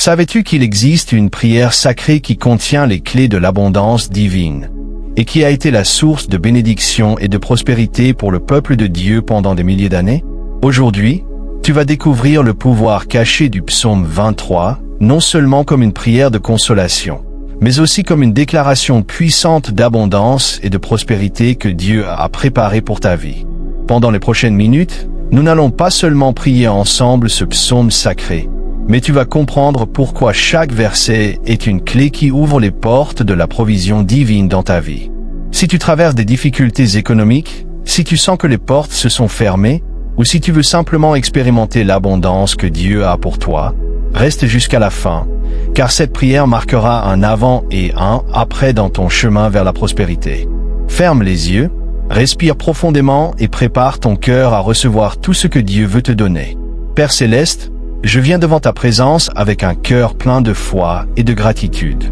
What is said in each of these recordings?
Savais-tu qu'il existe une prière sacrée qui contient les clés de l'abondance divine et qui a été la source de bénédiction et de prospérité pour le peuple de Dieu pendant des milliers d'années? Aujourd'hui, tu vas découvrir le pouvoir caché du psaume 23, non seulement comme une prière de consolation, mais aussi comme une déclaration puissante d'abondance et de prospérité que Dieu a préparée pour ta vie. Pendant les prochaines minutes, nous n'allons pas seulement prier ensemble ce psaume sacré, mais tu vas comprendre pourquoi chaque verset est une clé qui ouvre les portes de la provision divine dans ta vie. Si tu traverses des difficultés économiques, si tu sens que les portes se sont fermées, ou si tu veux simplement expérimenter l'abondance que Dieu a pour toi, reste jusqu'à la fin, car cette prière marquera un avant et un après dans ton chemin vers la prospérité. Ferme les yeux, respire profondément et prépare ton cœur à recevoir tout ce que Dieu veut te donner. Père Céleste, je viens devant ta présence avec un cœur plein de foi et de gratitude.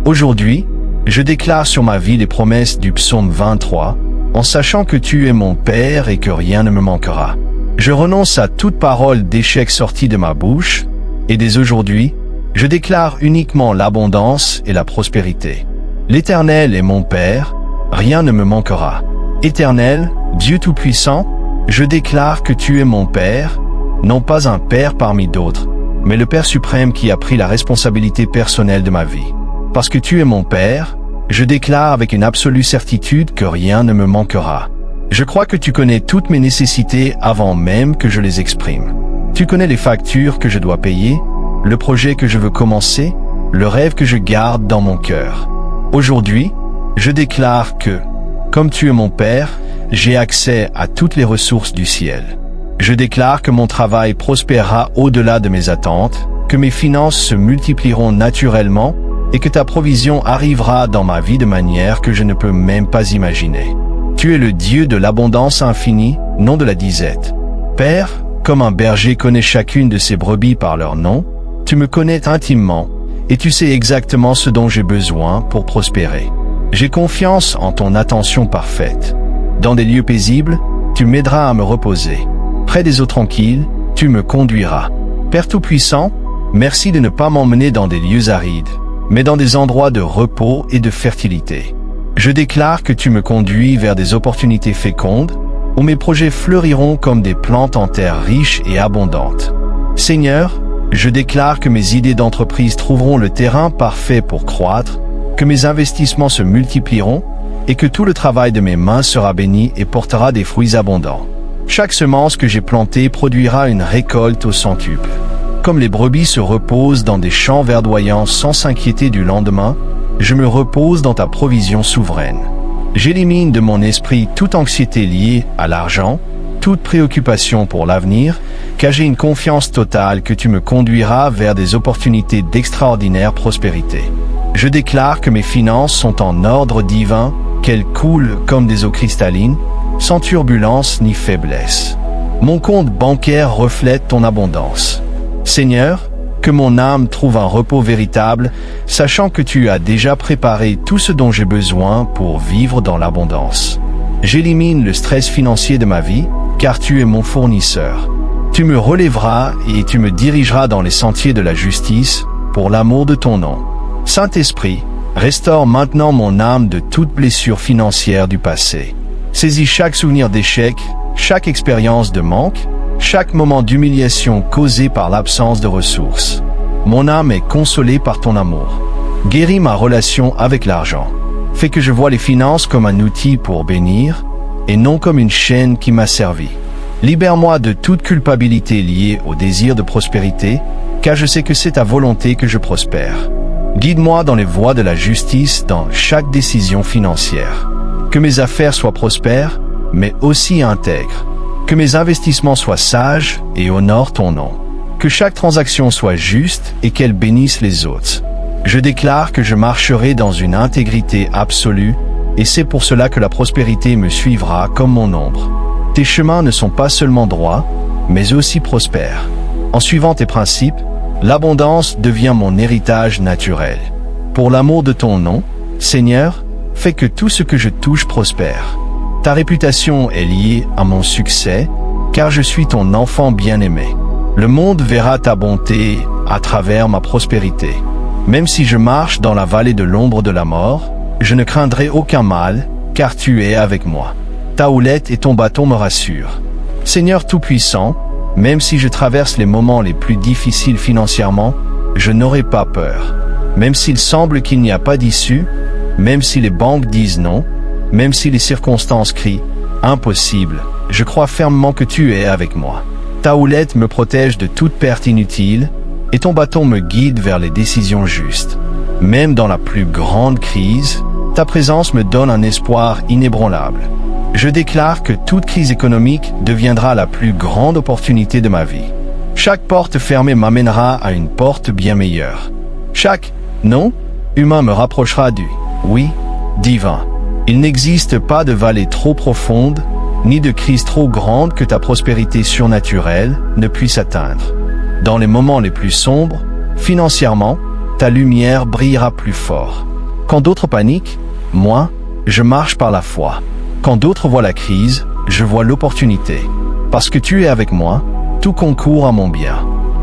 Aujourd'hui, je déclare sur ma vie les promesses du psaume 23, en sachant que tu es mon Père et que rien ne me manquera. Je renonce à toute parole d'échec sortie de ma bouche, et dès aujourd'hui, je déclare uniquement l'abondance et la prospérité. L'Éternel est mon Père, rien ne me manquera. Éternel, Dieu Tout-Puissant, je déclare que tu es mon Père, non pas un père parmi d'autres, mais le Père suprême qui a pris la responsabilité personnelle de ma vie. Parce que tu es mon Père, je déclare avec une absolue certitude que rien ne me manquera. Je crois que tu connais toutes mes nécessités avant même que je les exprime. Tu connais les factures que je dois payer, le projet que je veux commencer, le rêve que je garde dans mon cœur. Aujourd'hui, je déclare que, comme tu es mon Père, j'ai accès à toutes les ressources du ciel. Je déclare que mon travail prospérera au-delà de mes attentes, que mes finances se multiplieront naturellement et que ta provision arrivera dans ma vie de manière que je ne peux même pas imaginer. Tu es le Dieu de l'abondance infinie, non de la disette. Père, comme un berger connaît chacune de ses brebis par leur nom, tu me connais intimement et tu sais exactement ce dont j'ai besoin pour prospérer. J'ai confiance en ton attention parfaite. Dans des lieux paisibles, tu m'aideras à me reposer. Près des eaux tranquilles, tu me conduiras. Père Tout-Puissant, merci de ne pas m'emmener dans des lieux arides, mais dans des endroits de repos et de fertilité. Je déclare que tu me conduis vers des opportunités fécondes, où mes projets fleuriront comme des plantes en terre riche et abondante. Seigneur, je déclare que mes idées d'entreprise trouveront le terrain parfait pour croître, que mes investissements se multiplieront, et que tout le travail de mes mains sera béni et portera des fruits abondants. Chaque semence que j'ai plantée produira une récolte au centuple. Comme les brebis se reposent dans des champs verdoyants sans s'inquiéter du lendemain, je me repose dans ta provision souveraine. J'élimine de mon esprit toute anxiété liée à l'argent, toute préoccupation pour l'avenir, car j'ai une confiance totale que tu me conduiras vers des opportunités d'extraordinaire prospérité. Je déclare que mes finances sont en ordre divin, qu'elles coulent comme des eaux cristallines, sans turbulence ni faiblesse. Mon compte bancaire reflète ton abondance. Seigneur, que mon âme trouve un repos véritable, sachant que tu as déjà préparé tout ce dont j'ai besoin pour vivre dans l'abondance. J'élimine le stress financier de ma vie, car tu es mon fournisseur. Tu me relèveras et tu me dirigeras dans les sentiers de la justice, pour l'amour de ton nom. Saint-Esprit, restaure maintenant mon âme de toute blessure financière du passé. Saisis chaque souvenir d'échec, chaque expérience de manque, chaque moment d'humiliation causé par l'absence de ressources. Mon âme est consolée par ton amour. Guéris ma relation avec l'argent. Fais que je vois les finances comme un outil pour bénir, et non comme une chaîne qui m'a servi. Libère-moi de toute culpabilité liée au désir de prospérité, car je sais que c'est ta volonté que je prospère. Guide-moi dans les voies de la justice dans chaque décision financière. Que mes affaires soient prospères, mais aussi intègres. Que mes investissements soient sages et honorent ton nom. Que chaque transaction soit juste et qu'elle bénisse les autres. Je déclare que je marcherai dans une intégrité absolue, et c'est pour cela que la prospérité me suivra comme mon ombre. Tes chemins ne sont pas seulement droits, mais aussi prospères. En suivant tes principes, l'abondance devient mon héritage naturel. Pour l'amour de ton nom, Seigneur, fais que tout ce que je touche prospère. Ta réputation est liée à mon succès, car je suis ton enfant bien-aimé. Le monde verra ta bonté à travers ma prospérité. Même si je marche dans la vallée de l'ombre de la mort, je ne craindrai aucun mal, car tu es avec moi. Ta houlette et ton bâton me rassurent. Seigneur Tout-Puissant, même si je traverse les moments les plus difficiles financièrement, je n'aurai pas peur. Même s'il semble qu'il n'y a pas d'issue, même si les banques disent non, même si les circonstances crient « impossible », je crois fermement que tu es avec moi. Ta houlette me protège de toute perte inutile, et ton bâton me guide vers les décisions justes. Même dans la plus grande crise, ta présence me donne un espoir inébranlable. Je déclare que toute crise économique deviendra la plus grande opportunité de ma vie. Chaque porte fermée m'amènera à une porte bien meilleure. Chaque non humain me rapprochera du oui divin. Il n'existe pas de vallée trop profonde, ni de crise trop grande que ta prospérité surnaturelle ne puisse atteindre. Dans les moments les plus sombres, financièrement, ta lumière brillera plus fort. Quand d'autres paniquent, moi, je marche par la foi. Quand d'autres voient la crise, je vois l'opportunité. Parce que tu es avec moi, tout concourt à mon bien.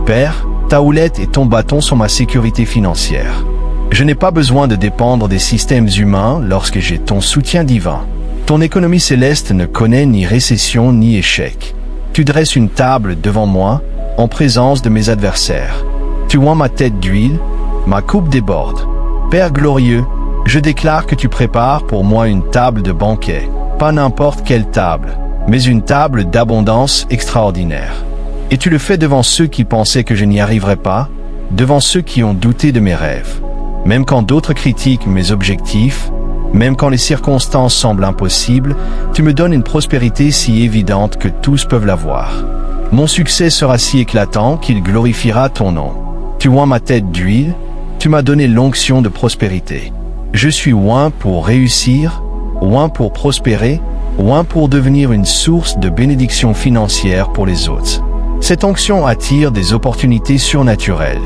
Père, ta houlette et ton bâton sont ma sécurité financière. Je n'ai pas besoin de dépendre des systèmes humains lorsque j'ai ton soutien divin. Ton économie céleste ne connaît ni récession ni échec. Tu dresses une table devant moi, en présence de mes adversaires. Tu oins ma tête d'huile, ma coupe déborde. Père glorieux, je déclare que tu prépares pour moi une table de banquet. Pas n'importe quelle table, mais une table d'abondance extraordinaire. Et tu le fais devant ceux qui pensaient que je n'y arriverais pas, devant ceux qui ont douté de mes rêves. Même quand d'autres critiquent mes objectifs, même quand les circonstances semblent impossibles, tu me donnes une prospérité si évidente que tous peuvent la voir. Mon succès sera si éclatant qu'il glorifiera ton nom. Tu oins ma tête d'huile, tu m'as donné l'onction de prospérité. Je suis oint pour réussir, oint pour prospérer, oint pour devenir une source de bénédiction financière pour les autres. Cette onction attire des opportunités surnaturelles.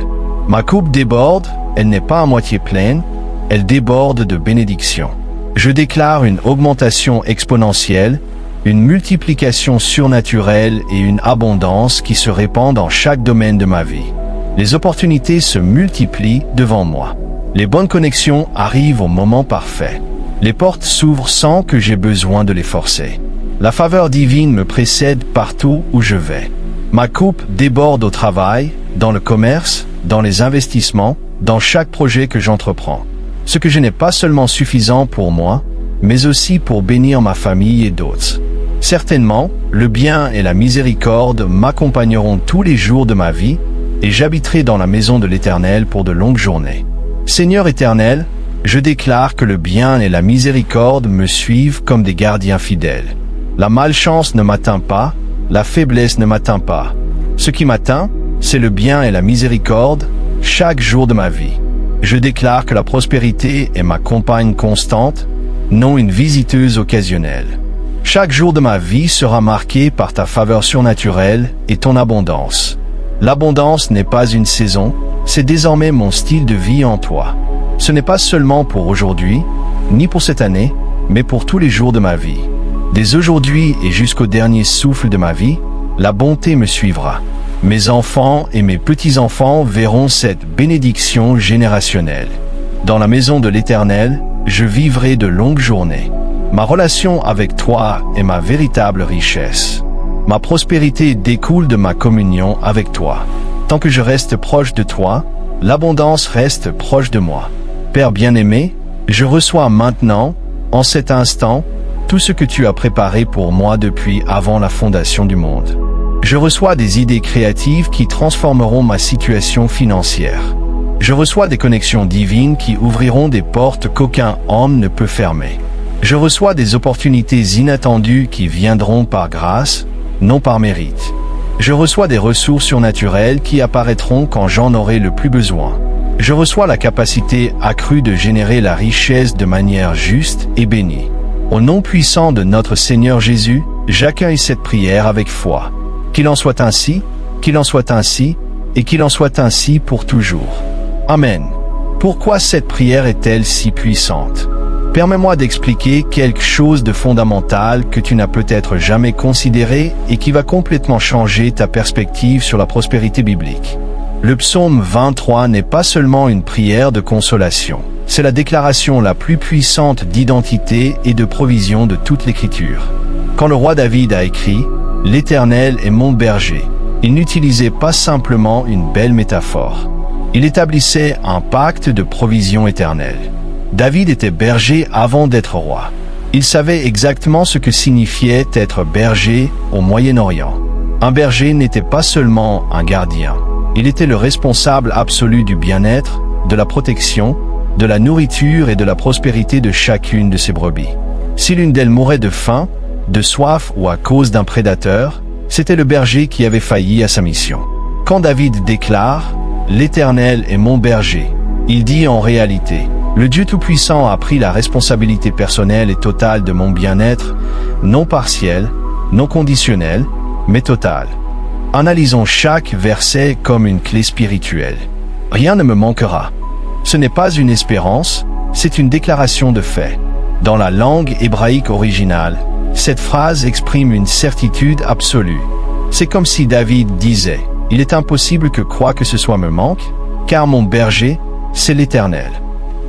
Ma coupe déborde, elle n'est pas à moitié pleine, elle déborde de bénédictions. Je déclare une augmentation exponentielle, une multiplication surnaturelle et une abondance qui se répand dans chaque domaine de ma vie. Les opportunités se multiplient devant moi. Les bonnes connexions arrivent au moment parfait. Les portes s'ouvrent sans que j'aie besoin de les forcer. La faveur divine me précède partout où je vais. Ma coupe déborde au travail, dans le commerce, dans les investissements, dans chaque projet que j'entreprends. Ce que je n'ai pas seulement suffisant pour moi, mais aussi pour bénir ma famille et d'autres. Certainement, le bien et la miséricorde m'accompagneront tous les jours de ma vie, et j'habiterai dans la maison de l'Éternel pour de longues journées. Seigneur éternel, je déclare que le bien et la miséricorde me suivent comme des gardiens fidèles. La malchance ne m'atteint pas, la faiblesse ne m'atteint pas. Ce qui m'atteint, c'est le bien et la miséricorde, chaque jour de ma vie. Je déclare que la prospérité est ma compagne constante, non une visiteuse occasionnelle. Chaque jour de ma vie sera marqué par ta faveur surnaturelle et ton abondance. L'abondance n'est pas une saison, c'est désormais mon style de vie en toi. Ce n'est pas seulement pour aujourd'hui, ni pour cette année, mais pour tous les jours de ma vie. Dès aujourd'hui et jusqu'au dernier souffle de ma vie, la bonté me suivra. Mes enfants et mes petits-enfants verront cette bénédiction générationnelle. Dans la maison de l'Éternel, je vivrai de longues journées. Ma relation avec toi est ma véritable richesse. Ma prospérité découle de ma communion avec toi. Tant que je reste proche de toi, l'abondance reste proche de moi. Père bien-aimé, je reçois maintenant, en cet instant, tout ce que tu as préparé pour moi depuis avant la fondation du monde. Je reçois des idées créatives qui transformeront ma situation financière. Je reçois des connexions divines qui ouvriront des portes qu'aucun homme ne peut fermer. Je reçois des opportunités inattendues qui viendront par grâce, non par mérite. Je reçois des ressources surnaturelles qui apparaîtront quand j'en aurai le plus besoin. Je reçois la capacité accrue de générer la richesse de manière juste et bénie. Au nom puissant de notre Seigneur Jésus, j'accueille cette prière avec foi. Qu'il en soit ainsi, qu'il en soit ainsi, et qu'il en soit ainsi pour toujours. Amen. Pourquoi cette prière est-elle si puissante? Permets-moi d'expliquer quelque chose de fondamental que tu n'as peut-être jamais considéré et qui va complètement changer ta perspective sur la prospérité biblique. Le psaume 23 n'est pas seulement une prière de consolation. C'est la déclaration la plus puissante d'identité et de provision de toute l'Écriture. Quand le roi David a écrit « L'Éternel est mon berger », il n'utilisait pas simplement une belle métaphore. Il établissait un pacte de provision éternelle. David était berger avant d'être roi. Il savait exactement ce que signifiait être berger au Moyen-Orient. Un berger n'était pas seulement un gardien. Il était le responsable absolu du bien-être, de la protection, de la nourriture et de la prospérité de chacune de ses brebis. Si l'une d'elles mourait de faim, de soif ou à cause d'un prédateur, c'était le berger qui avait failli à sa mission. Quand David déclare « L'Éternel est mon berger », il dit en réalité « Le Dieu Tout-Puissant a pris la responsabilité personnelle et totale de mon bien-être, non partiel, non conditionnel, mais total. » Analysons chaque verset comme une clé spirituelle. Rien ne me manquera. Ce n'est pas une espérance, c'est une déclaration de fait. Dans la langue hébraïque originale, cette phrase exprime une certitude absolue. C'est comme si David disait « Il est impossible que quoi que ce soit me manque, car mon berger, c'est l'Éternel. »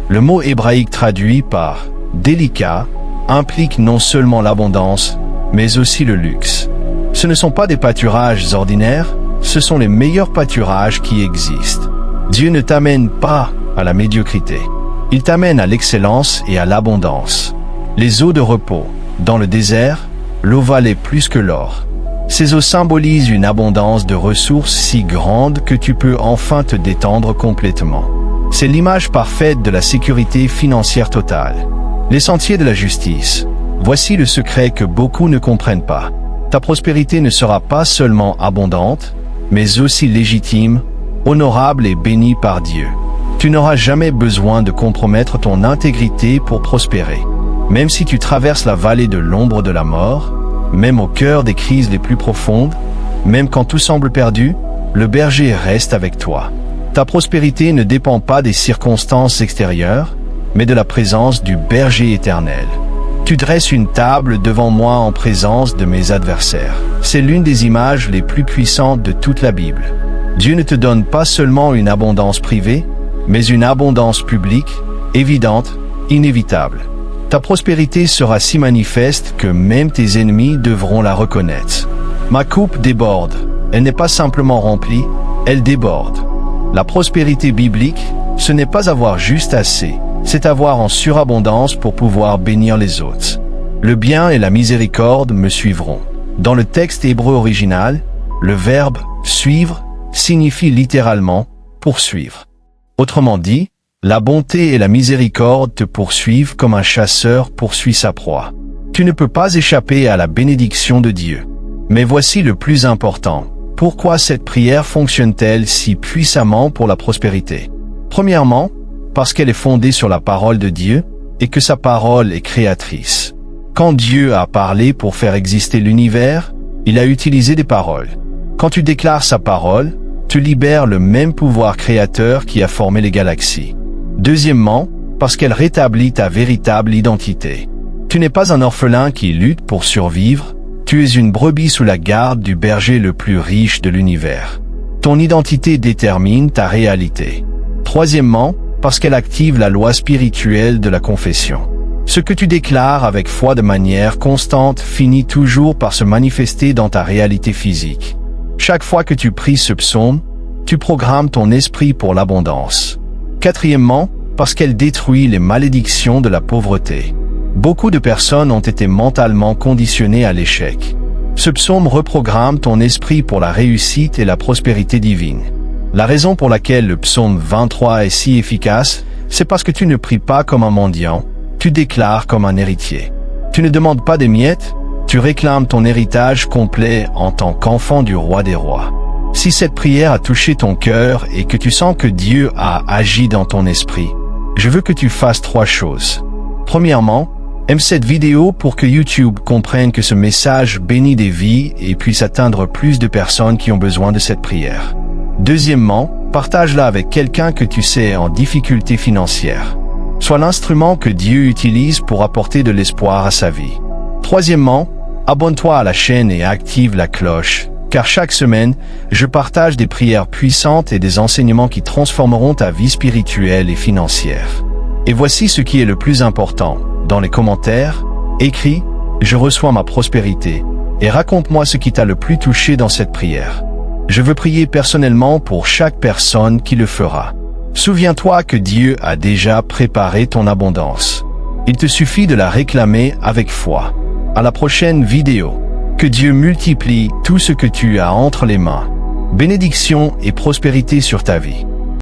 Le mot hébraïque traduit par « délicat » implique non seulement l'abondance, mais aussi le luxe. Ce ne sont pas des pâturages ordinaires, ce sont les meilleurs pâturages qui existent. Dieu ne t'amène pas à la médiocrité. Il t'amène à l'excellence et à l'abondance. Les eaux de repos. Dans le désert, l'eau valait plus que l'or. Ces eaux symbolisent une abondance de ressources si grande que tu peux enfin te détendre complètement. C'est l'image parfaite de la sécurité financière totale. Les sentiers de la justice. Voici le secret que beaucoup ne comprennent pas. Ta prospérité ne sera pas seulement abondante, mais aussi légitime, honorable et bénie par Dieu. Tu n'auras jamais besoin de compromettre ton intégrité pour prospérer. Même si tu traverses la vallée de l'ombre de la mort, même au cœur des crises les plus profondes, même quand tout semble perdu, le berger reste avec toi. Ta prospérité ne dépend pas des circonstances extérieures, mais de la présence du berger éternel. Tu dresses une table devant moi en présence de mes adversaires. C'est l'une des images les plus puissantes de toute la Bible. Dieu ne te donne pas seulement une abondance privée, mais une abondance publique, évidente, inévitable. Ta prospérité sera si manifeste que même tes ennemis devront la reconnaître. Ma coupe déborde. Elle n'est pas simplement remplie, elle déborde. La prospérité biblique, ce n'est pas avoir juste assez, c'est avoir en surabondance pour pouvoir bénir les autres. Le bien et la miséricorde me suivront. Dans le texte hébreu original, le verbe « suivre » signifie littéralement « poursuivre ». Autrement dit, la bonté et la miséricorde te poursuivent comme un chasseur poursuit sa proie. Tu ne peux pas échapper à la bénédiction de Dieu. Mais voici le plus important. Pourquoi cette prière fonctionne-t-elle si puissamment pour la prospérité? Premièrement, parce qu'elle est fondée sur la parole de Dieu et que sa parole est créatrice. Quand Dieu a parlé pour faire exister l'univers, il a utilisé des paroles. Quand tu déclares sa parole, tu libères le même pouvoir créateur qui a formé les galaxies. Deuxièmement, parce qu'elle rétablit ta véritable identité. Tu n'es pas un orphelin qui lutte pour survivre, tu es une brebis sous la garde du berger le plus riche de l'univers. Ton identité détermine ta réalité. Troisièmement, parce qu'elle active la loi spirituelle de la confession. Ce que tu déclares avec foi de manière constante finit toujours par se manifester dans ta réalité physique. Chaque fois que tu pries ce psaume, tu programmes ton esprit pour l'abondance. Quatrièmement, parce qu'elle détruit les malédictions de la pauvreté. Beaucoup de personnes ont été mentalement conditionnées à l'échec. Ce psaume reprogramme ton esprit pour la réussite et la prospérité divine. La raison pour laquelle le psaume 23 est si efficace, c'est parce que tu ne pries pas comme un mendiant, tu déclares comme un héritier. Tu ne demandes pas des miettes, tu réclames ton héritage complet en tant qu'enfant du roi des rois. Si cette prière a touché ton cœur et que tu sens que Dieu a agi dans ton esprit, je veux que tu fasses 3 choses. Premièrement, aime cette vidéo pour que YouTube comprenne que ce message bénit des vies et puisse atteindre plus de personnes qui ont besoin de cette prière. Deuxièmement, partage-la avec quelqu'un que tu sais en difficulté financière. Sois l'instrument que Dieu utilise pour apporter de l'espoir à sa vie. Troisièmement, abonne-toi à la chaîne et active la cloche, car chaque semaine, je partage des prières puissantes et des enseignements qui transformeront ta vie spirituelle et financière. Et voici ce qui est le plus important. Dans les commentaires, écris « Je reçois ma prospérité » et raconte-moi ce qui t'a le plus touché dans cette prière. Je veux prier personnellement pour chaque personne qui le fera. Souviens-toi que Dieu a déjà préparé ton abondance. Il te suffit de la réclamer avec foi. À la prochaine vidéo. Que Dieu multiplie tout ce que tu as entre les mains. Bénédiction et prospérité sur ta vie.